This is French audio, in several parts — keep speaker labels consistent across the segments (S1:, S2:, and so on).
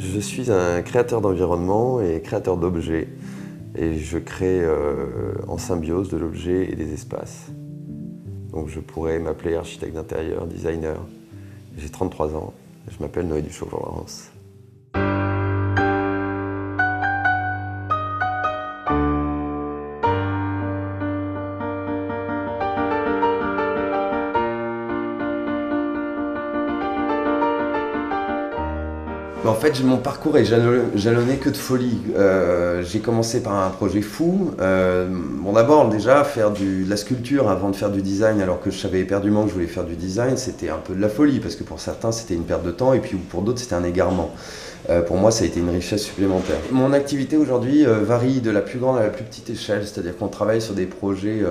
S1: Je suis un créateur d'environnement et créateur d'objets et je crée en symbiose de l'objet et des espaces. Donc je pourrais m'appeler architecte d'intérieur, designer. J'ai 33 ans, je m'appelle Noé Duchaux-Florence. En fait, mon parcours est jalonné que de folie. J'ai commencé par un projet fou. D'abord, déjà, faire de la sculpture avant de faire du design, alors que je savais éperdument que je voulais faire du design, c'était un peu de la folie, parce que pour certains, c'était une perte de temps, et puis pour d'autres, c'était un égarement. Pour moi, ça a été une richesse supplémentaire. Mon activité aujourd'hui varie de la plus grande à la plus petite échelle, c'est-à-dire qu'on travaille sur des projets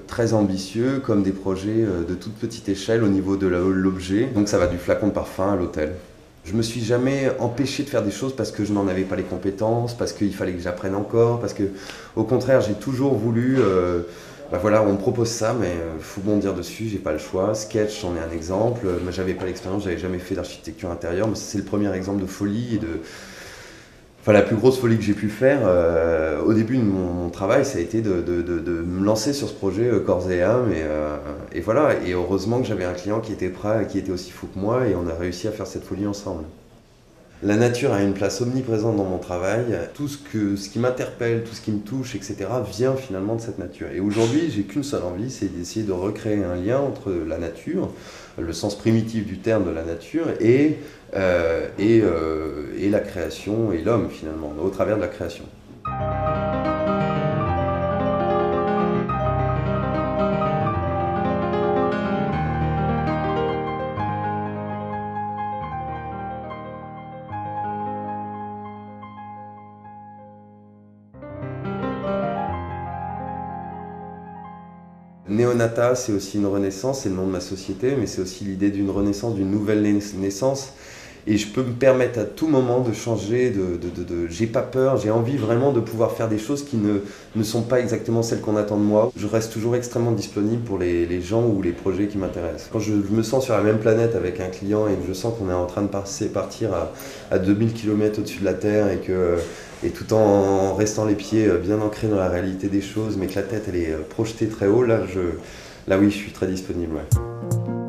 S1: très ambitieux, comme des projets de toute petite échelle au niveau de l'objet. Donc ça va du flacon de parfum à l'hôtel. Je me suis jamais empêché de faire des choses parce que je n'en avais pas les compétences, parce qu'il fallait que j'apprenne encore, parce que, au contraire, j'ai toujours voulu. Voilà, on me propose ça, mais faut bondir dessus, j'ai pas le choix. Sketch, j'en ai un exemple. Moi, j'avais pas l'expérience, j'avais jamais fait d'architecture intérieure, mais c'est le premier exemple de folie et de. Enfin, la plus grosse folie que j'ai pu faire au début de mon travail, ça a été de me lancer sur ce projet corps et âme. Et voilà, et heureusement que j'avais un client qui était prêt, qui était aussi fou que moi, et on a réussi à faire cette folie ensemble. La nature a une place omniprésente dans mon travail. Tout ce qui m'interpelle, tout ce qui me touche, etc., vient finalement de cette nature. Et aujourd'hui, j'ai qu'une seule envie, c'est d'essayer de recréer un lien entre la nature, le sens primitif du terme de la nature, et la création, et l'homme finalement, au travers de la création. Neonata, c'est aussi une renaissance, c'est le nom de ma société, mais c'est aussi l'idée d'une renaissance, d'une nouvelle naissance. Et je peux me permettre à tout moment de changer, j'ai pas peur, j'ai envie vraiment de pouvoir faire des choses qui ne sont pas exactement celles qu'on attend de moi. Je reste toujours extrêmement disponible pour les gens ou les projets qui m'intéressent. Quand je me sens sur la même planète avec un client et que je sens qu'on est en train de partir à 2000 km au-dessus de la Terre et tout en restant les pieds bien ancrés dans la réalité des choses, mais que la tête elle est projetée très haut, là oui, je suis très disponible. Ouais.